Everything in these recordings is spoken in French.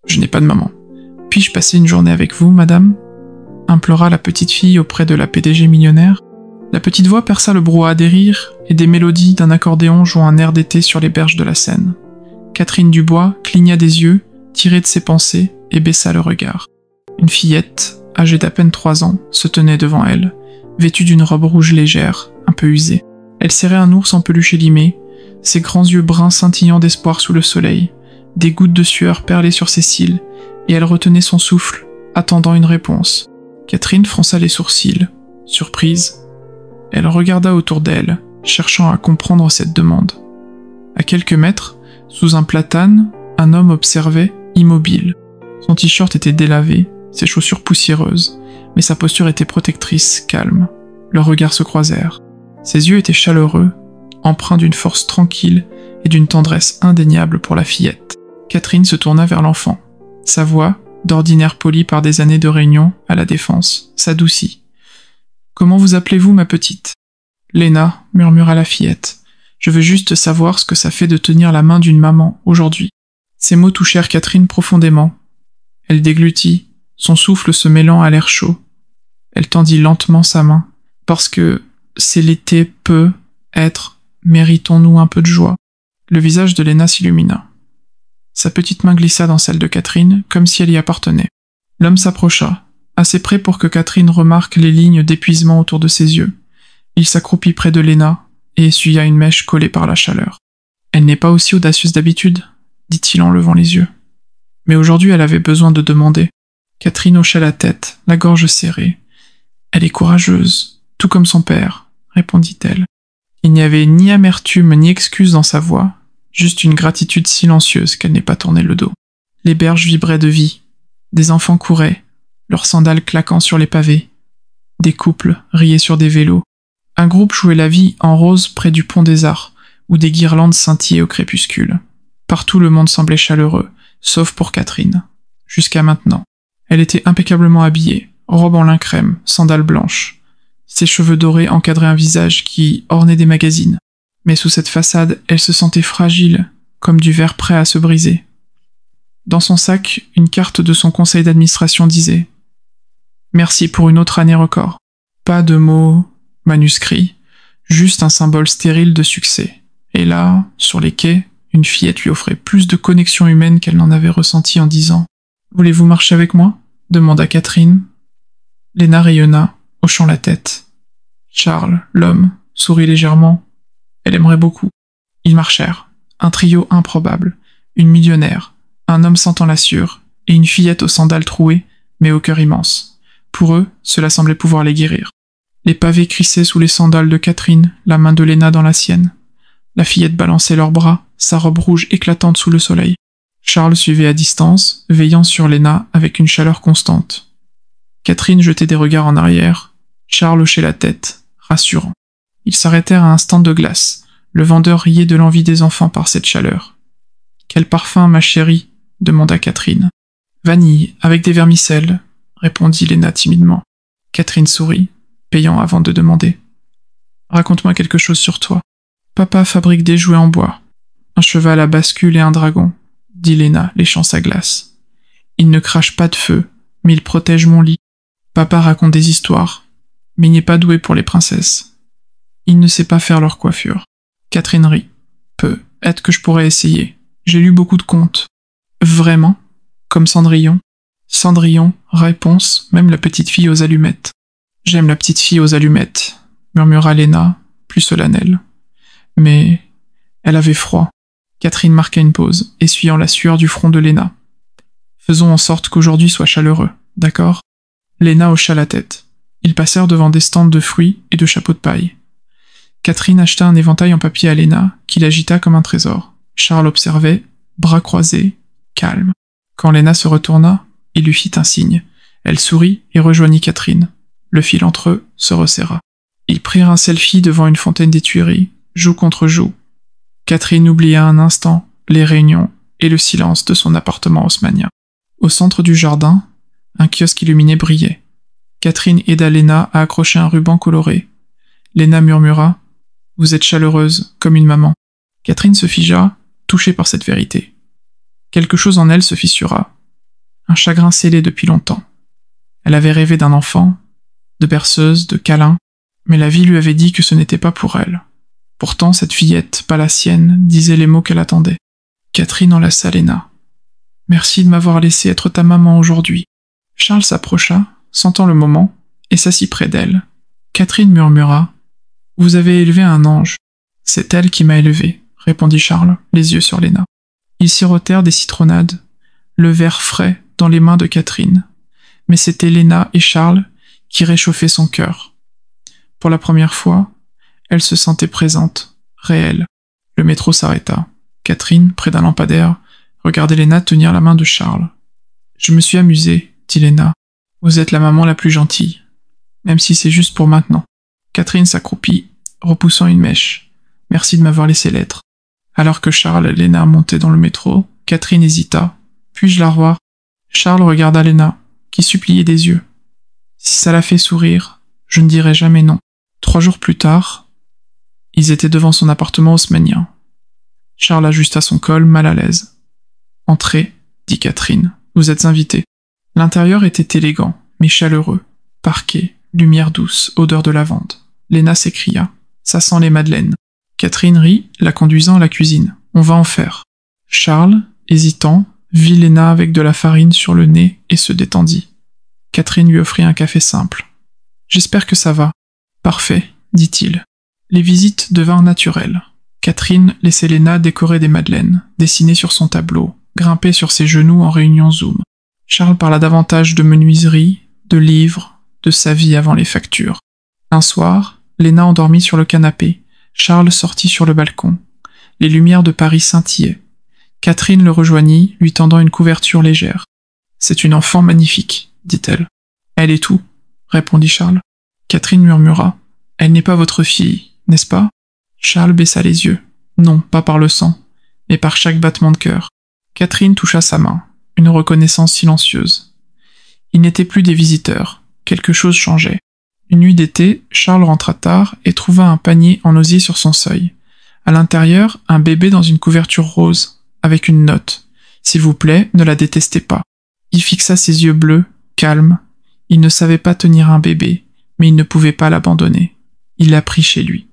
Je n'ai pas de maman. Puis-je passer une journée avec vous, madame ?» implora la petite fille auprès de la PDG millionnaire. La petite voix perça le brouhaha des rires et des mélodies d'un accordéon jouant un air d'été sur les berges de la Seine. Catherine Dubois cligna des yeux, tirée de ses pensées, et baissa le regard. Une fillette, âgée d'à peine 3 ans, se tenait devant elle, vêtue d'une robe rouge légère, un peu usée. Elle serrait un ours en peluche élimé, ses grands yeux bruns scintillant d'espoir sous le soleil, des gouttes de sueur perlaient sur ses cils, et elle retenait son souffle, attendant une réponse. Catherine fronça les sourcils, surprise. Elle regarda autour d'elle, cherchant à comprendre cette demande. À quelques mètres, sous un platane, un homme observait, immobile. Son t-shirt était délavé, ses chaussures poussiéreuses, mais sa posture était protectrice, calme. Leurs regards se croisèrent. Ses yeux étaient chaleureux, empreints d'une force tranquille et d'une tendresse indéniable pour la fillette. Catherine se tourna vers l'enfant. Sa voix, d'ordinaire polie par des années de réunion à la Défense, s'adoucit. « Comment vous appelez-vous, ma petite ?»« Léna, » murmura la fillette. « Je veux juste savoir ce que ça fait de tenir la main d'une maman, aujourd'hui. » Ces mots touchèrent Catherine profondément. Elle déglutit, son souffle se mêlant à l'air chaud. Elle tendit lentement sa main, parce que c'est l'été peut être, méritons-nous un peu de joie. Le visage de Léna s'illumina. Sa petite main glissa dans celle de Catherine, comme si elle y appartenait. L'homme s'approcha, assez près pour que Catherine remarque les lignes d'épuisement autour de ses yeux. Il s'accroupit près de Léna et essuya une mèche collée par la chaleur. « Elle n'est pas aussi audacieuse d'habitude » dit-il en levant les yeux. Mais aujourd'hui elle avait besoin de demander. Catherine hocha la tête, la gorge serrée. « Elle est courageuse, tout comme son père » répondit-elle. Il n'y avait ni amertume ni excuse dans sa voix, juste une gratitude silencieuse qu'elle n'ait pas tourné le dos. Les berges vibraient de vie. Des enfants couraient, leurs sandales claquant sur les pavés. Des couples riaient sur des vélos. Un groupe jouait la vie en rose près du pont des Arts, où des guirlandes scintillaient au crépuscule. Partout le monde semblait chaleureux, sauf pour Catherine. Jusqu'à maintenant. Elle était impeccablement habillée, robe en lin crème, sandales blanches. Ses cheveux dorés encadraient un visage qui ornait des magazines. Mais sous cette façade, elle se sentait fragile, comme du verre prêt à se briser. Dans son sac, une carte de son conseil d'administration disait « Merci pour une autre année record. » Pas de mots manuscrits, juste un symbole stérile de succès. Et là, sur les quais, une fillette lui offrait plus de connexion humaine qu'elle n'en avait ressenti en 10 ans. « Voulez-vous marcher avec moi ?» demanda Catherine. Léna rayonna, hochant la tête. Charles, l'homme, sourit légèrement. Elle aimerait beaucoup. Ils marchèrent. Un trio improbable. Une millionnaire, un homme sans lassure, et une fillette aux sandales trouées, mais au cœur immense. Pour eux, cela semblait pouvoir les guérir. Les pavés crissaient sous les sandales de Catherine, la main de Léna dans la sienne. La fillette balançait leurs bras, sa robe rouge éclatante sous le soleil. Charles suivait à distance, veillant sur Léna avec une chaleur constante. Catherine jetait des regards en arrière. Charles hochait la tête, rassurant. Ils s'arrêtèrent à un stand de glace. Le vendeur riait de l'envie des enfants par cette chaleur. « Quel parfum, ma chérie ?» demanda Catherine. « Vanille, avec des vermicelles » répondit Léna timidement. Catherine sourit, payant avant de demander. « Raconte-moi quelque chose sur toi. »« Papa fabrique des jouets en bois. Un cheval à bascule et un dragon, » dit Léna, léchant sa glace. « Il ne crache pas de feu, mais il protège mon lit. Papa raconte des histoires, mais il n'est pas doué pour les princesses. Il ne sait pas faire leur coiffure. » Catherine rit. « Peut-être que je pourrais essayer. J'ai lu beaucoup de contes. »« Vraiment ? Comme Cendrillon ?»« Cendrillon, réponse, même la petite fille aux allumettes. »« J'aime la petite fille aux allumettes, » murmura Léna, plus solennelle. Mais elle avait froid. Catherine marqua une pause, essuyant la sueur du front de Léna. « Faisons en sorte qu'aujourd'hui soit chaleureux, d'accord ?» Léna hocha la tête. Ils passèrent devant des stands de fruits et de chapeaux de paille. Catherine acheta un éventail en papier à Léna, qu'il agita comme un trésor. Charles observait, bras croisés, calme. Quand Léna se retourna, il lui fit un signe. Elle sourit et rejoignit Catherine. Le fil entre eux se resserra. Ils prirent un selfie devant une fontaine des Tuileries, joue contre joue. Catherine oublia un instant les réunions et le silence de son appartement haussmannien. Au centre du jardin, un kiosque illuminé brillait. Catherine aida Léna à accrocher un ruban coloré. Léna murmura « Vous êtes chaleureuse, comme une maman. » Catherine se figea, touchée par cette vérité. Quelque chose en elle se fissura. un chagrin scellé depuis longtemps. Elle avait rêvé d'un enfant, de berceuse, de câlin, mais la vie lui avait dit que ce n'était pas pour elle. Pourtant, cette fillette, pas la sienne, disait les mots qu'elle attendait. Catherine enlaça Léna. « Merci de m'avoir laissé être ta maman aujourd'hui. » Charles s'approcha, sentant le moment, et s'assit près d'elle. Catherine murmura « Vous avez élevé un ange. »« C'est elle qui m'a élevé, » répondit Charles, les yeux sur Léna. Ils sirotèrent des citronnades, le verre frais dans les mains de Catherine. Mais c'était Léna et Charles qui réchauffaient son cœur. Pour la première fois, elle se sentait présente, réelle. Le métro s'arrêta. Catherine, près d'un lampadaire, regardait Léna tenir la main de Charles. « Je me suis amusée, » dit Léna. « Vous êtes la maman la plus gentille, même si c'est juste pour maintenant. » Catherine s'accroupit, repoussant une mèche. « Merci de m'avoir laissé l'être. » Alors que Charles et Léna montaient dans le métro, Catherine hésita. « Puis-je la revoir ?» Charles regarda Léna, qui suppliait des yeux. « Si ça la fait sourire, je ne dirai jamais non. » 3 jours plus tard, ils étaient devant son appartement haussmannien. Charles ajusta son col, mal à l'aise. « Entrez, » dit Catherine. « Vous êtes invités. » L'intérieur était élégant, mais chaleureux. Parquet, lumière douce, odeur de lavande. Léna s'écria. « Ça sent les madeleines. » Catherine rit, la conduisant à la cuisine. « On va en faire. » Charles, hésitant, vit Léna avec de la farine sur le nez et se détendit. Catherine lui offrit un café simple. « J'espère que ça va. »« Parfait, » dit-il. Les visites devinrent naturelles. Catherine laissait Léna décorer des madeleines, dessiner sur son tableau, grimper sur ses genoux en réunion Zoom. Charles parla davantage de menuiserie, de livres, de sa vie avant les factures. Un soir, Léna endormit sur le canapé. Charles sortit sur le balcon. Les lumières de Paris scintillaient. Catherine le rejoignit, lui tendant une couverture légère. « C'est une enfant magnifique, » dit-elle. « Elle est tout, » répondit Charles. Catherine murmura. « Elle n'est pas votre fille, n'est-ce pas ?» Charles baissa les yeux. Non, pas par le sang, mais par chaque battement de cœur. Catherine toucha sa main, une reconnaissance silencieuse. Il n'était plus des visiteurs, quelque chose changeait. Une nuit d'été, Charles rentra tard et trouva un panier en osier sur son seuil. À l'intérieur, un bébé dans une couverture rose, avec une note. « S'il vous plaît, ne la détestez pas. » Il fixa ses yeux bleus, calmes. Il ne savait pas tenir un bébé, mais il ne pouvait pas l'abandonner. Il l'a pris chez lui.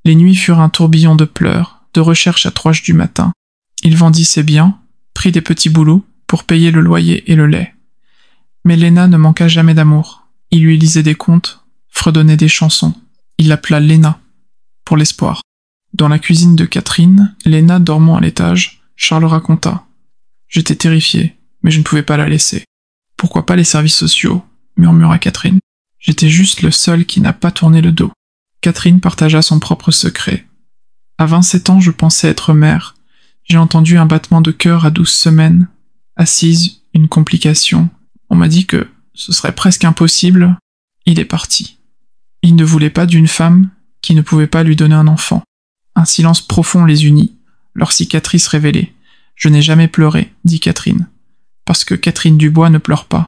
Les nuits furent un tourbillon de pleurs, de recherches à 3 heures du matin. Il vendit ses biens, prit des petits boulots pour payer le loyer et le lait. Mais Léna ne manqua jamais d'amour. Il lui lisait des contes, fredonnait des chansons. Il l'appela Léna, pour l'espoir. Dans la cuisine de Catherine, Léna dormant à l'étage, Charles raconta. « J'étais terrifié, mais je ne pouvais pas la laisser. »« Pourquoi pas les services sociaux ?» murmura Catherine. « J'étais juste le seul qui n'a pas tourné le dos. » Catherine partagea son propre secret. « À 27 ans, je pensais être mère. J'ai entendu un battement de cœur à 12 semaines. Assise, une complication. On m'a dit que ce serait presque impossible. Il est parti. Il ne voulait pas d'une femme qui ne pouvait pas lui donner un enfant. Un silence profond les unit, leur cicatrice révélée. « Je n'ai jamais pleuré, » dit Catherine. Parce que Catherine Dubois ne pleure pas.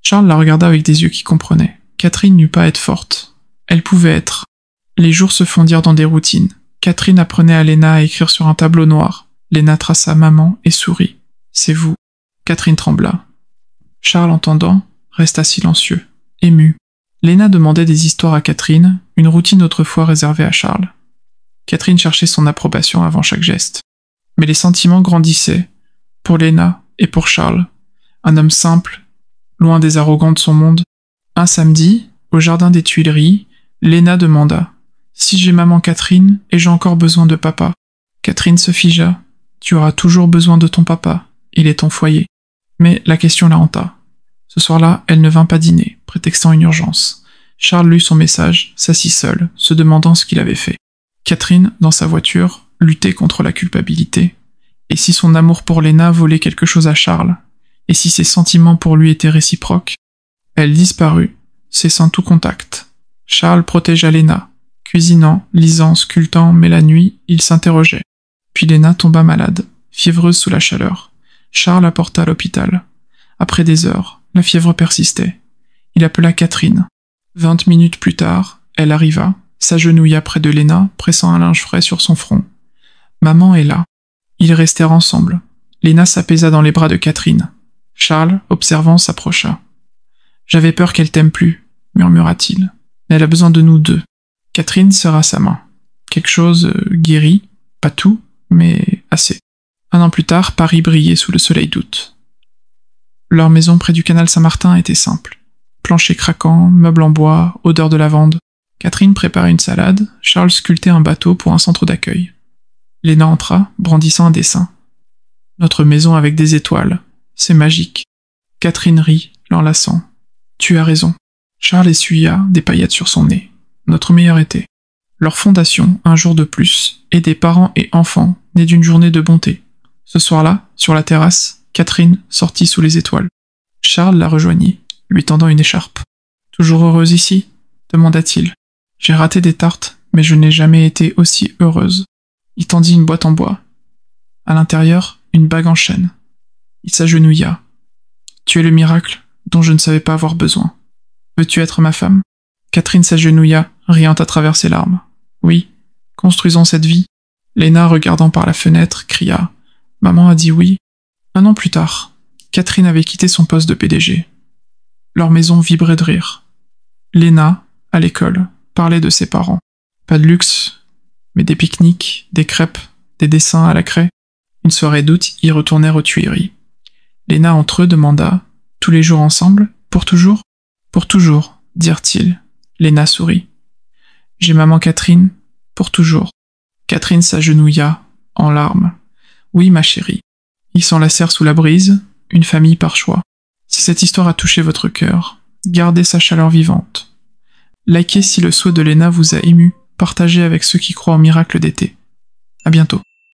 Charles la regarda avec des yeux qui comprenaient. Catherine n'eut pas à être forte. Elle pouvait être. Les jours se fondirent dans des routines. Catherine apprenait à Léna à écrire sur un tableau noir. Léna traça maman et sourit. « C'est vous. » Catherine trembla. Charles, entendant, resta silencieux, ému. Léna demandait des histoires à Catherine, une routine autrefois réservée à Charles. Catherine cherchait son approbation avant chaque geste. Mais les sentiments grandissaient, pour Léna et pour Charles, un homme simple, loin des arrogants de son monde. Un samedi, au jardin des Tuileries, Léna demanda « Si j'ai maman Catherine, ai-je encore besoin de papa ?» Catherine se figea. « Tu auras toujours besoin de ton papa, il est ton foyer. » Mais la question la hanta. Ce soir-là, elle ne vint pas dîner, prétextant une urgence. Charles lut son message, s'assit seul, se demandant ce qu'il avait fait. Catherine, dans sa voiture, luttait contre la culpabilité. Et si son amour pour Léna volait quelque chose à Charles? Et si ses sentiments pour lui étaient réciproques? Elle disparut, cessant tout contact. Charles protégea Léna. Cuisinant, lisant, sculptant, mais la nuit, il s'interrogeait. Puis Léna tomba malade, fiévreuse sous la chaleur. Charles la porta à l'hôpital. Après des heures, la fièvre persistait. Il appela Catherine. 20 minutes plus tard, elle arriva, s'agenouilla près de Léna, pressant un linge frais sur son front. « Maman est là. » Ils restèrent ensemble. Léna s'apaisa dans les bras de Catherine. Charles, observant, s'approcha. « J'avais peur qu'elle t'aime plus, » murmura-t-il. « Elle a besoin de nous deux. » Catherine serra sa main. Quelque chose guérit, pas tout, mais assez. Un an plus tard, Paris brillait sous le soleil d'août. Leur maison près du canal Saint-Martin était simple. Plancher craquant, meubles en bois, odeur de lavande. Catherine préparait une salade, Charles sculptait un bateau pour un centre d'accueil. Léna entra, brandissant un dessin. « Notre maison avec des étoiles. C'est magique. » Catherine rit, l'enlaçant. « Tu as raison. » Charles essuya des paillettes sur son nez. Notre meilleur été. Leur fondation, un jour de plus, et des parents et enfants, nés d'une journée de bonté. Ce soir-là, sur la terrasse, Catherine sortit sous les étoiles. Charles la rejoignit, lui tendant une écharpe. « Toujours heureuse ici ?» demanda-t-il. « J'ai raté des tartes, mais je n'ai jamais été aussi heureuse. » Il tendit une boîte en bois. À l'intérieur, une bague en chêne. Il s'agenouilla. « Tu es le miracle dont je ne savais pas avoir besoin. Veux-tu être ma femme ?» Catherine s'agenouilla, riant à travers ses larmes. « Oui, construisons cette vie. » Léna, regardant par la fenêtre, cria. « Maman a dit oui. » Un an plus tard, Catherine avait quitté son poste de PDG. Leur maison vibrait de rire. Léna, à l'école, parlait de ses parents. Pas de luxe, mais des pique-niques, des crêpes, des dessins à la craie. Une soirée d'août, ils retournèrent aux Tuileries. Léna entre eux demanda « Tous les jours ensemble? Pour toujours ?»« Pour toujours, dirent-ils. » Léna sourit. « J'ai maman Catherine, pour toujours. » Catherine s'agenouilla, en larmes. « Oui, ma chérie. » Ils s'enlacèrent sous la brise, une famille par choix. Si cette histoire a touché votre cœur, gardez sa chaleur vivante. Likez si le souhait de Léna vous a ému, partagez avec ceux qui croient au miracle d'été. À bientôt.